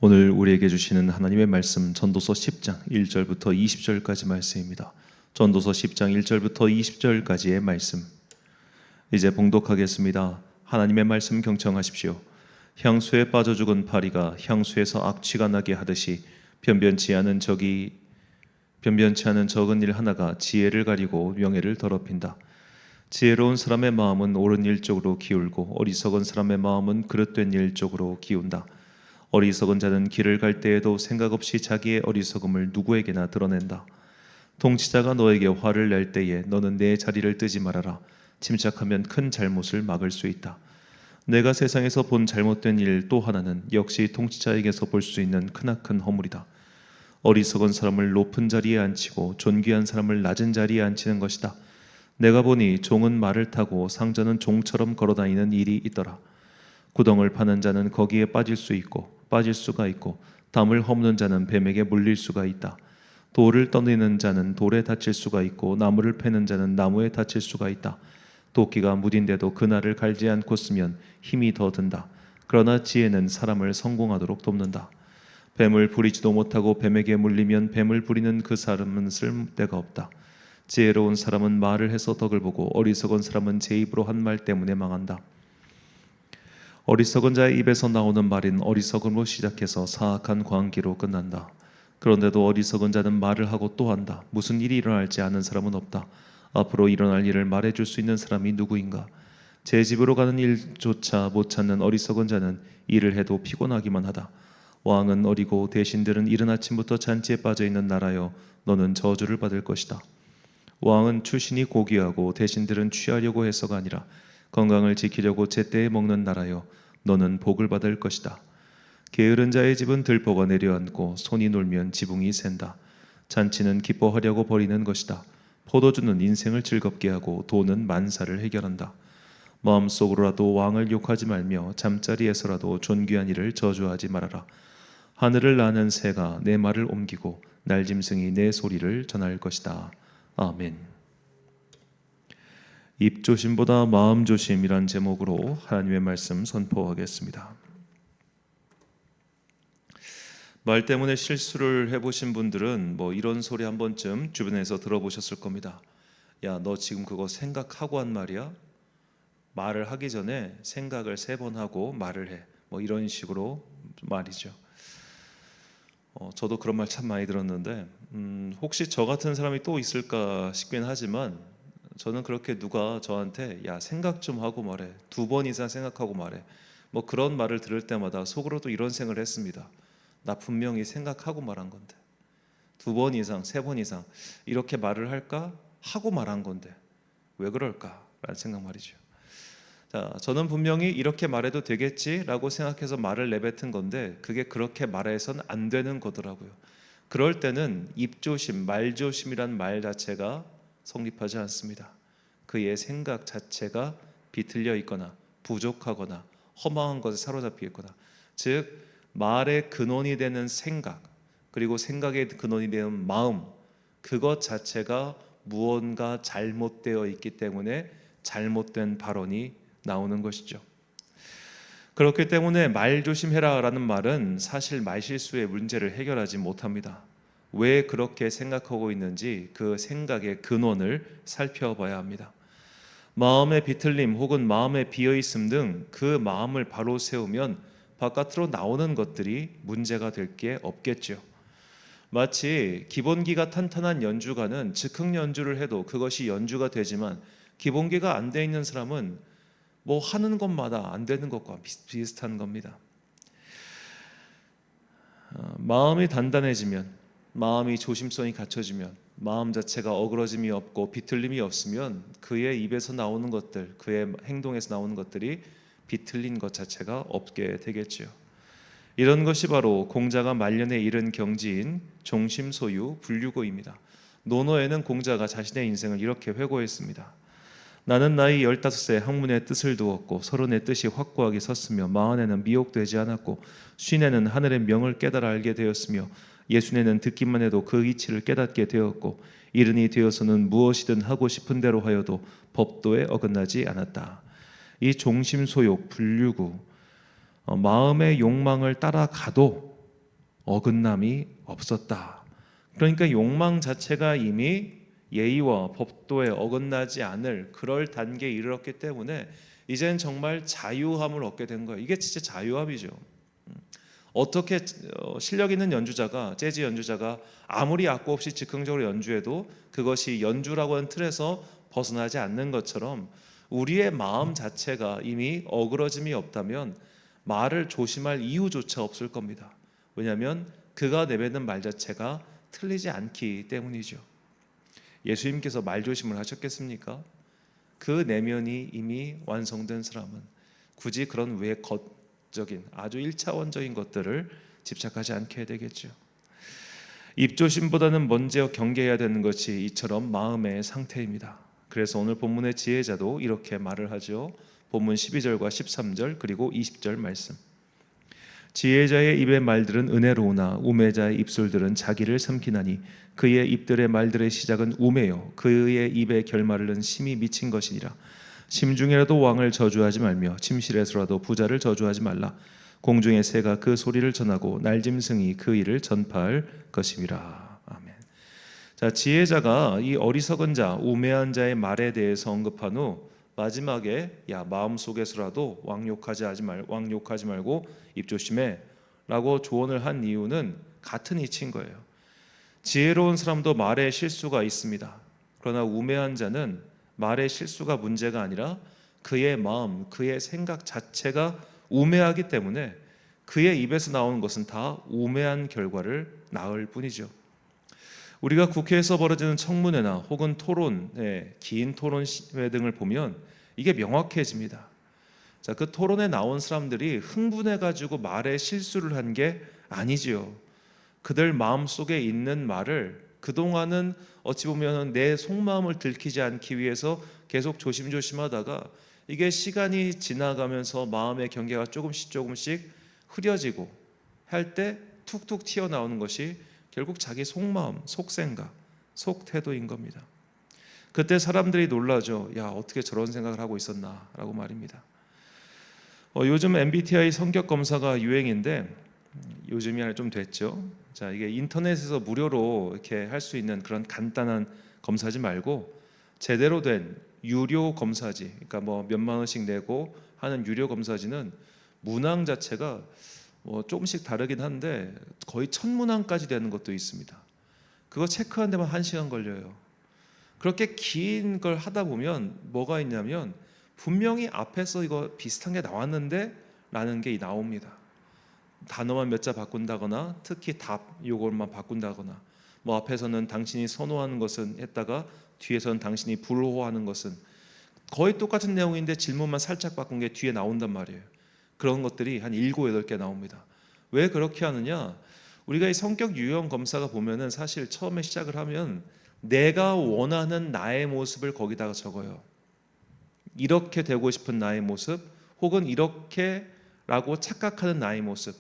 오늘 우리에게 주시는 하나님의 말씀 전도서 10장 1절부터 20절까지 말씀입니다. 전도서 10장 1절부터 20절까지의 말씀 이제 봉독하겠습니다. 하나님의 말씀 경청하십시오. 향수에 빠져 죽은 파리가 향수에서 악취가 나게 하듯이 변변치 않은 적은 일 하나가 지혜를 가리고 명예를 더럽힌다. 지혜로운 사람의 마음은 옳은 일 쪽으로 기울고 어리석은 사람의 마음은 그릇된 일 쪽으로 기운다. 어리석은 자는 길을 갈 때에도 생각 없이 자기의 어리석음을 누구에게나 드러낸다. 통치자가 너에게 화를 낼 때에 너는 내 자리를 뜨지 말아라. 침착하면 큰 잘못을 막을 수 있다. 내가 세상에서 본 잘못된 일 또 하나는 역시 통치자에게서 볼 수 있는 크나큰 허물이다. 어리석은 사람을 높은 자리에 앉히고 존귀한 사람을 낮은 자리에 앉히는 것이다. 내가 보니 종은 말을 타고 상전은 종처럼 걸어다니는 일이 있더라. 구덩을 파는 자는 거기에 빠질 수가 있고 담을 허무는 자는 뱀에게 물릴 수가 있다. 돌을 떠내는 자는 돌에 다칠 수가 있고 나무를 패는 자는 나무에 다칠 수가 있다. 도끼가 무딘데도 그날을 갈지 않고 쓰면 힘이 더 든다. 그러나 지혜는 사람을 성공하도록 돕는다. 뱀을 부리지도 못하고 뱀에게 물리면 뱀을 부리는 그 사람은 쓸데가 없다. 지혜로운 사람은 말을 해서 덕을 보고 어리석은 사람은 제 입으로 한 말 때문에 망한다. 어리석은 자의 입에서 나오는 말인 어리석음으로 시작해서 사악한 광기로 끝난다. 그런데도 어리석은 자는 말을 하고 또 한다. 무슨 일이 일어날지 아는 사람은 없다. 앞으로 일어날 일을 말해줄 수 있는 사람이 누구인가? 제 집으로 가는 일조차 못 찾는 어리석은 자는 일을 해도 피곤하기만 하다. 왕은 어리고 대신들은 이른 아침부터 잔치에 빠져있는 나라여 너는 저주를 받을 것이다. 왕은 출신이 고귀하고 대신들은 취하려고 해서가 아니라 건강을 지키려고 제때에 먹는 나라여 너는 복을 받을 것이다. 게으른 자의 집은 들보가 내려앉고 손이 놀면 지붕이 샌다. 잔치는 기뻐하려고 벌이는 것이다. 포도주는 인생을 즐겁게 하고 돈은 만사를 해결한다. 마음속으로라도 왕을 욕하지 말며 잠자리에서라도 존귀한 이를 저주하지 말아라. 하늘을 나는 새가 내 말을 옮기고 날짐승이 내 소리를 전할 것이다. 아멘. 입조심보다 마음조심이란 제목으로 하나님의 말씀 선포하겠습니다. 말 때문에 실수를 해보신 분들은 이런 소리 한 번쯤 주변에서 들어보셨을 겁니다. 야, 너 지금 그거 생각하고 한 말이야? 말을 하기 전에 생각을 3번 하고 말을 해. 이런 식으로 말이죠. 저도 그런 말 참 많이 들었는데 혹시 저 같은 사람이 또 있을까 싶긴 하지만 저는 그렇게 누가 저한테 야 생각 좀 하고 말해 2번 이상 생각하고 말해 그런 말을 들을 때마다 속으로도 이런 생각을 했습니다. 나 분명히 생각하고 말한 건데 2번 이상 3번 이상 이렇게 말을 할까 하고 말한 건데 왜 그럴까 라는 생각 말이죠. 자, 저는 분명히 이렇게 말해도 되겠지라고 생각해서 말을 내뱉은 건데 그게 그렇게 말해서는 안 되는 거더라고요. 그럴 때는 입조심, 말조심이란 말 자체가 성립하지 않습니다. 그의 생각 자체가 비틀려 있거나 부족하거나 허망한 것에 사로잡혀 있거나 즉 말의 근원이 되는 생각 그리고 생각의 근원이 되는 마음 그것 자체가 무언가 잘못되어 있기 때문에 잘못된 발언이 나오는 것이죠. 그렇기 때문에 말조심해라 라는 말은 사실 말실수의 문제를 해결하지 못합니다. 왜 그렇게 생각하고 있는지 그 생각의 근원을 살펴봐야 합니다. 마음의 비틀림 혹은 마음의 비어있음 등 그 마음을 바로 세우면 바깥으로 나오는 것들이 문제가 될 게 없겠죠. 마치 기본기가 탄탄한 연주가는 즉흥 연주를 해도 그것이 연주가 되지만 기본기가 안 돼 있는 사람은 하는 것마다 안 되는 것과 비슷한 겁니다. 마음이 단단해지면 마음이 조심성이 갖춰지면 마음 자체가 어그러짐이 없고 비틀림이 없으면 그의 입에서 나오는 것들 그의 행동에서 나오는 것들이 비틀린 것 자체가 없게 되겠죠. 이런 것이 바로 공자가 말년에 이른 경지인 종심소유 불류고입니다. 논어에는 공자가 자신의 인생을 이렇게 회고했습니다. 나는 나이 15세 학문의 뜻을 두었고 30의 뜻이 확고하게 섰으며 40에는 미혹되지 않았고 50에는 하늘의 명을 깨달아 알게 되었으며 60에는 듣기만 해도 그 이치를 깨닫게 되었고 70이 되어서는 무엇이든 하고 싶은 대로 하여도 법도에 어긋나지 않았다. 이 종심소욕 불류구 마음의 욕망을 따라가도 어긋남이 없었다. 그러니까 욕망 자체가 이미 예의와 법도에 어긋나지 않을 그럴 단계에 이르렀기 때문에 이제는 정말 자유함을 얻게 된 거예요. 이게 진짜 자유함이죠. 어떻게 실력 있는 연주자가, 재즈 연주자가 아무리 악보 없이 즉흥적으로 연주해도 그것이 연주라고 하는 틀에서 벗어나지 않는 것처럼 우리의 마음 자체가 이미 어그러짐이 없다면 말을 조심할 이유조차 없을 겁니다. 왜냐하면 그가 내뱉는 말 자체가 틀리지 않기 때문이죠. 예수님께서 말조심을 하셨겠습니까? 그 내면이 이미 완성된 사람은 굳이 그런 외겉적인 아주 1차원적인 것들을 집착하지 않게 되겠죠. 입조심보다는 먼저 경계해야 되는 것이 이처럼 마음의 상태입니다. 그래서 오늘 본문의 지혜자도 이렇게 말을 하죠. 본문 12절과 13절 그리고 20절 말씀. 지혜자의 입의 말들은 은혜로우나 우매자의 입술들은 자기를 삼키나니 그의 입들의 말들의 시작은 우매요 그의 입의 결말은 심히 미친 것이니라. 심중에라도 왕을 저주하지 말며 침실에서라도 부자를 저주하지 말라. 공중의 새가 그 소리를 전하고 날짐승이 그 일을 전파할 것임이라. 아멘. 자, 지혜자가 이 어리석은 자, 우매한 자의 말에 대해서 언급한 후 마지막에 야 마음속에서라도 왕욕하지 말고 입 조심해라고 조언을 한 이유는 같은 이치인 거예요. 지혜로운 사람도 말에 실수가 있습니다. 그러나 우매한 자는 말의 실수가 문제가 아니라 그의 마음, 그의 생각 자체가 우매하기 때문에 그의 입에서 나오는 것은 다 우매한 결과를 낳을 뿐이죠. 우리가 국회에서 벌어지는 청문회나 혹은 토론회, 긴 토론회 등을 보면 이게 명확해집니다. 자, 그 토론에 나온 사람들이 흥분해가지고 말에 실수를 한 게 아니지요. 그들 마음속에 있는 말을 그동안은 어찌 보면 내 속마음을 들키지 않기 위해서 계속 조심조심하다가 이게 시간이 지나가면서 마음의 경계가 조금씩 흐려지고 할 때 툭툭 튀어나오는 것이 결국 자기 속마음, 속생각, 속태도인 겁니다. 그때 사람들이 놀라죠. 야, 어떻게 저런 생각을 하고 있었나 라고 말입니다. 요즘 MBTI 성격 검사가 유행인데 요즘이 아니라 좀 됐죠. 자, 이게 인터넷에서 무료로 이렇게 할 수 있는 그런 간단한 검사지 말고 제대로 된 유료 검사지, 그러니까 뭐 몇만 원씩 내고 하는 유료 검사지는 문항 자체가 뭐 조금씩 다르긴 한데 거의 1000문항까지 되는 것도 있습니다. 그거 체크하는 데만 1시간 걸려요. 그렇게 긴 걸 하다 보면 뭐가 있냐면 분명히 앞에서 이거 비슷한 게 나왔는데 라는 게 나옵니다. 단어만 몇 자 바꾼다거나 특히 답 요것만 바꾼다거나 뭐 앞에서는 당신이 선호하는 것은 했다가 뒤에서는 당신이 불호하는 것은 거의 똑같은 내용인데 질문만 살짝 바꾼 게 뒤에 나온단 말이에요. 그런 것들이 한 7, 8개 나옵니다. 왜 그렇게 하느냐? 우리가 이 성격 유형 검사가 보면은 사실 처음에 시작을 하면 내가 원하는 나의 모습을 거기다가 적어요. 이렇게 되고 싶은 나의 모습 혹은 이렇게라고 착각하는 나의 모습.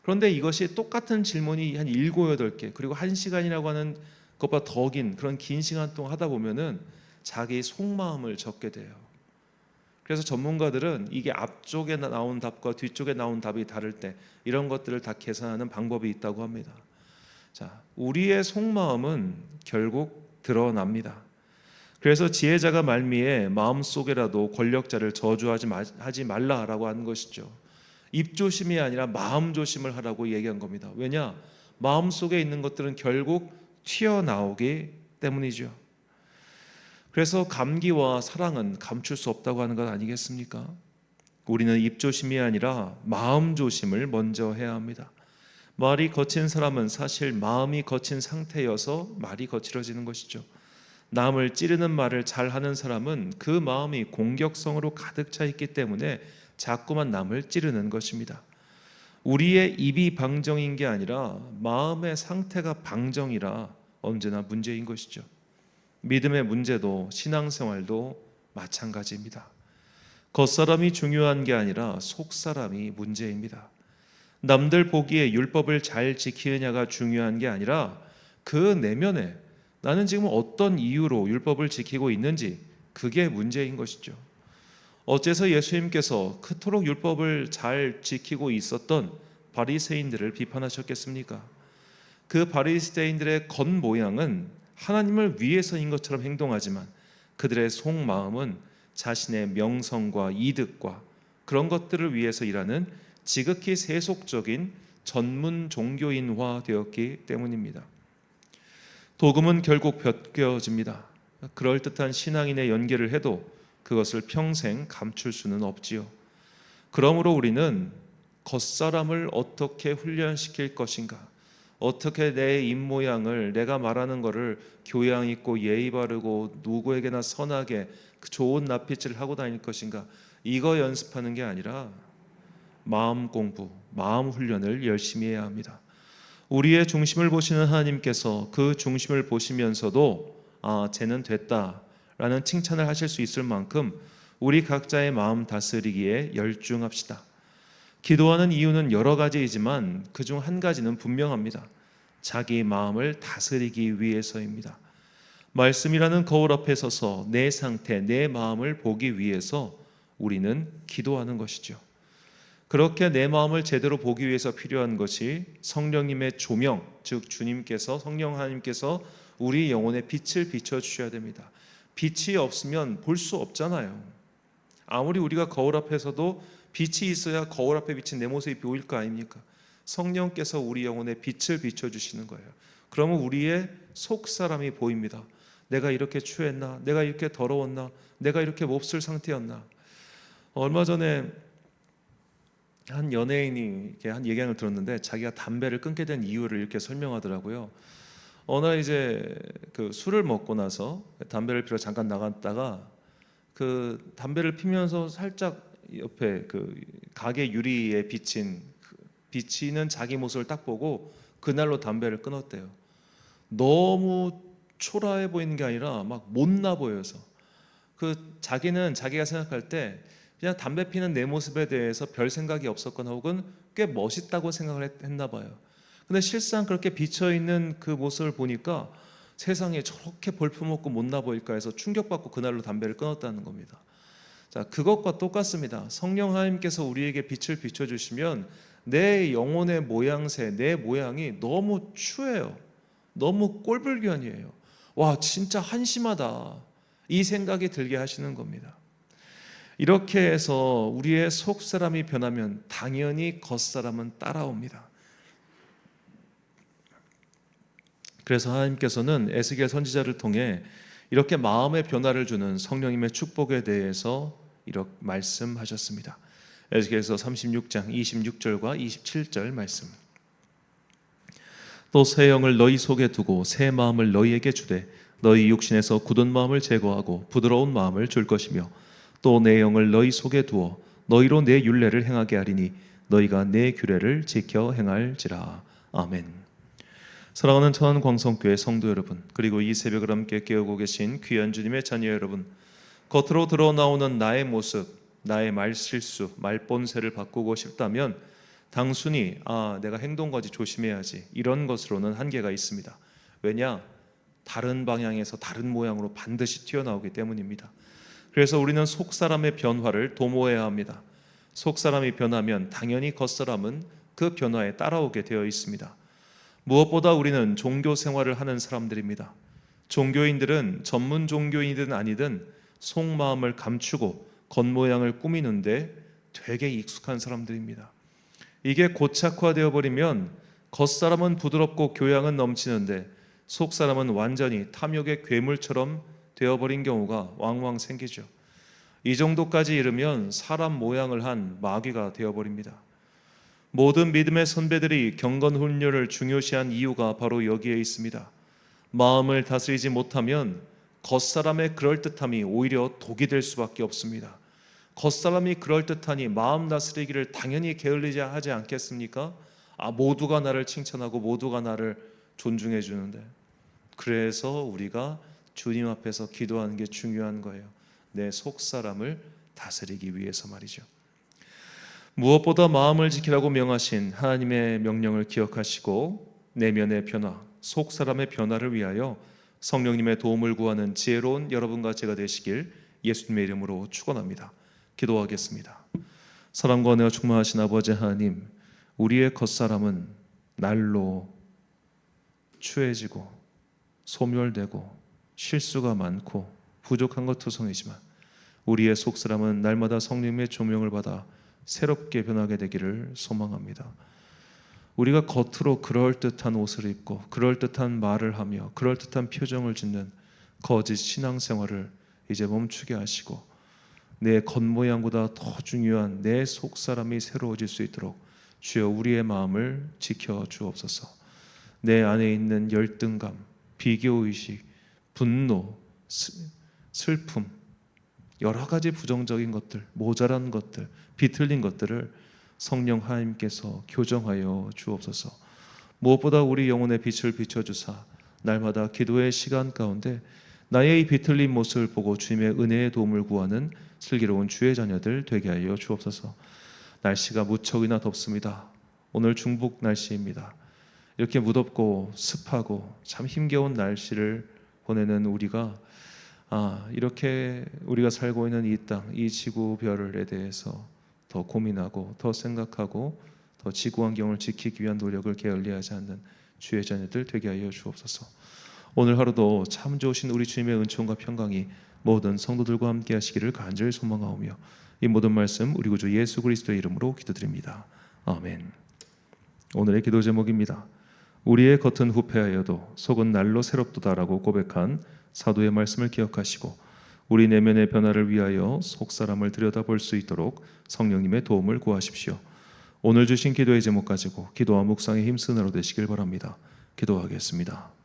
그런데 이것이 똑같은 질문이 한 7, 8개 그리고 1시간이라고 하는 것보다 더 긴 그런 긴 시간 동안 하다 보면은 자기 속마음을 적게 돼요. 그래서 전문가들은 이게 앞쪽에 나온 답과 뒤쪽에 나온 답이 다를 때 이런 것들을 다 계산하는 방법이 있다고 합니다. 자, 우리의 속마음은 결국 드러납니다. 그래서 지혜자가 말미에 마음속에라도 권력자를 저주하지 말라라고 하는 것이죠. 입조심이 아니라 마음조심을 하라고 얘기한 겁니다. 왜냐? 마음속에 있는 것들은 결국 튀어나오기 때문이죠. 그래서 감기와 사랑은 감출 수 없다고 하는 것 아니겠습니까? 우리는 입조심이 아니라 마음조심을 먼저 해야 합니다. 말이 거친 사람은 사실 마음이 거친 상태여서 말이 거칠어지는 것이죠. 남을 찌르는 말을 잘하는 사람은 그 마음이 공격성으로 가득 차 있기 때문에 자꾸만 남을 찌르는 것입니다. 우리의 입이 방정인 게 아니라 마음의 상태가 방정이라 언제나 문제인 것이죠. 믿음의 문제도 신앙생활도 마찬가지입니다. 겉사람이 중요한 게 아니라 속사람이 문제입니다. 남들 보기에 율법을 잘 지키느냐가 중요한 게 아니라 그 내면에 나는 지금 어떤 이유로 율법을 지키고 있는지 그게 문제인 것이죠. 어째서 예수님께서 그토록 율법을 잘 지키고 있었던 바리새인들을 비판하셨겠습니까? 그 바리새인들의 겉모양은 하나님을 위해서인 것처럼 행동하지만 그들의 속마음은 자신의 명성과 이득과 그런 것들을 위해서 일하는 지극히 세속적인 전문 종교인화 되었기 때문입니다. 도금은 결국 벗겨집니다. 그럴듯한 신앙인의 연계를 해도 그것을 평생 감출 수는 없지요. 그러므로 우리는 겉사람을 어떻게 훈련시킬 것인가, 어떻게 내 입모양을, 내가 말하는 것을 교양 있고 예의 바르고 누구에게나 선하게 좋은 낯빛을 하고 다닐 것인가, 이거 연습하는 게 아니라 마음 공부, 마음 훈련을 열심히 해야 합니다. 우리의 중심을 보시는 하나님께서 그 중심을 보시면서도 쟤는 됐다라는 칭찬을 하실 수 있을 만큼 우리 각자의 마음 다스리기에 열중합시다. 기도하는 이유는 여러 가지이지만 그중 한 가지는 분명합니다. 자기 마음을 다스리기 위해서입니다. 말씀이라는 거울 앞에 서서 내 상태, 내 마음을 보기 위해서 우리는 기도하는 것이죠. 그렇게 내 마음을 제대로 보기 위해서 필요한 것이 성령님의 조명, 즉 주님께서, 성령 하나님께서 우리 영혼에 빛을 비춰주셔야 됩니다. 빛이 없으면 볼 수 없잖아요. 아무리 우리가 거울 앞에서도 빛이 있어야 거울 앞에 비친 내 모습이 보일 거 아닙니까? 성령께서 우리 영혼에 빛을 비춰주시는 거예요. 그러면 우리의 속사람이 보입니다. 내가 이렇게 추했나? 내가 이렇게 더러웠나? 내가 이렇게 몹쓸 상태였나? 얼마 전에 한 연예인이 이렇게 한 얘기를 들었는데 자기가 담배를 끊게 된 이유를 이렇게 설명하더라고요. 어느 날 이제 그 술을 먹고 나서 담배를 피러 잠깐 나갔다가 그 담배를 피면서 살짝 옆에 그 가게 유리에 비치는 자기 모습을 딱 보고 그날로 담배를 끊었대요. 너무 초라해 보이는 게 아니라 막 못나 보여서 자기는 자기가 생각할 때 그냥 담배 피는 내 모습에 대해서 별 생각이 없었거나 혹은 꽤 멋있다고 생각을 했나 봐요. 근데 실상 그렇게 비쳐있는 그 모습을 보니까 세상에 저렇게 볼품없고 못나 보일까 해서 충격받고 그날로 담배를 끊었다는 겁니다. 자, 그것과 똑같습니다. 성령 하나님께서 우리에게 빛을 비춰주시면 내 영혼의 모양새, 내 모양이 너무 추해요. 너무 꼴불견이에요. 와, 진짜 한심하다. 이 생각이 들게 하시는 겁니다. 이렇게 해서 우리의 속사람이 변하면 당연히 겉사람은 따라옵니다. 그래서 하나님께서는 에스겔 선지자를 통해 이렇게 마음의 변화를 주는 성령님의 축복에 대해서 이렇게 말씀하셨습니다. 에스겔서 36장 26절과 27절 말씀. 또 새 영을 너희 속에 두고 새 마음을 너희에게 주되 너희 육신에서 굳은 마음을 제거하고 부드러운 마음을 줄 것이며 또 내 영을 너희 속에 두어 너희로 내 율례를 행하게 하리니 너희가 내 규례를 지켜 행할지라. 아멘. 사랑하는 천안광성교회 성도 여러분, 그리고 이 새벽을 함께 깨우고 계신 귀한 주님의 자녀 여러분, 겉으로 드러나오는 나의 모습, 나의 말실수, 말본새를 바꾸고 싶다면 단순히 내가 행동거지 조심해야지 이런 것으로는 한계가 있습니다. 왜냐? 다른 방향에서 다른 모양으로 반드시 튀어나오기 때문입니다. 그래서 우리는 속사람의 변화를 도모해야 합니다. 속사람이 변하면 당연히 겉사람은 그 변화에 따라오게 되어 있습니다. 무엇보다 우리는 종교 생활을 하는 사람들입니다. 종교인들은 전문 종교인이든 아니든 속마음을 감추고 겉모양을 꾸미는데 되게 익숙한 사람들입니다. 이게 고착화되어 버리면 겉사람은 부드럽고 교양은 넘치는데 속사람은 완전히 탐욕의 괴물처럼 되어버린 경우가 왕왕 생기죠. 이 정도까지 이르면 사람 모양을 한 마귀가 되어버립니다. 모든 믿음의 선배들이 경건훈련을 중요시한 이유가 바로 여기에 있습니다. 마음을 다스리지 못하면 겉사람의 그럴듯함이 오히려 독이 될 수밖에 없습니다. 겉사람이 그럴듯하니 마음 다스리기를 당연히 게을리지 하지 않겠습니까? 모두가 나를 칭찬하고 모두가 나를 존중해 주는데, 그래서 우리가 주님 앞에서 기도하는 게 중요한 거예요. 내 속사람을 다스리기 위해서 말이죠. 무엇보다 마음을 지키라고 명하신 하나님의 명령을 기억하시고 내면의 변화, 속사람의 변화를 위하여 성령님의 도움을 구하는 지혜로운 여러분과 제가 되시길 예수님의 이름으로 축원합니다. 기도하겠습니다. 사랑과 은혜가 충만하신 아버지 하나님, 우리의 겉사람은 날로 추해지고 소멸되고 실수가 많고 부족한 것 투성이지만 우리의 속사람은 날마다 성령의 조명을 받아 새롭게 변하게 되기를 소망합니다. 우리가 겉으로 그럴듯한 옷을 입고 그럴듯한 말을 하며 그럴듯한 표정을 짓는 거짓 신앙생활을 이제 멈추게 하시고 내 겉모양보다 더 중요한 내 속사람이 새로워질 수 있도록 주여 우리의 마음을 지켜주옵소서. 내 안에 있는 열등감, 비교의식, 분노, 슬픔, 여러 가지 부정적인 것들, 모자란 것들, 비틀린 것들을 성령 하나님께서 교정하여 주옵소서. 무엇보다 우리 영혼의 빛을 비춰주사 날마다 기도의 시간 가운데 나의 이 비틀린 모습을 보고 주님의 은혜의 도움을 구하는 슬기로운 주의 자녀들 되게 하여 주옵소서. 날씨가 무척이나 덥습니다. 오늘 중북 날씨입니다. 이렇게 무덥고 습하고 참 힘겨운 날씨를 보내는 우리가 이렇게 우리가 살고 있는 이 땅, 이 지구별에 대해서 더 고민하고 더 생각하고 더 지구 환경을 지키기 위한 노력을 게을리하지 않는 주의 자녀들 되게 하여 주옵소서. 오늘 하루도 참 좋으신 우리 주님의 은총과 평강이 모든 성도들과 함께 하시기를 간절히 소망하오며 이 모든 말씀 우리 구주 예수 그리스도의 이름으로 기도드립니다. 아멘. 오늘의 기도 제목입니다. 우리의 겉은 후패하여도 속은 날로 새롭도다라고 고백한 사도의 말씀을 기억하시고 우리 내면의 변화를 위하여 속사람을 들여다볼 수 있도록 성령님의 도움을 구하십시오. 오늘 주신 기도의 제목 가지고 기도와 묵상의 힘쓰는 하루 되시길 바랍니다. 기도하겠습니다.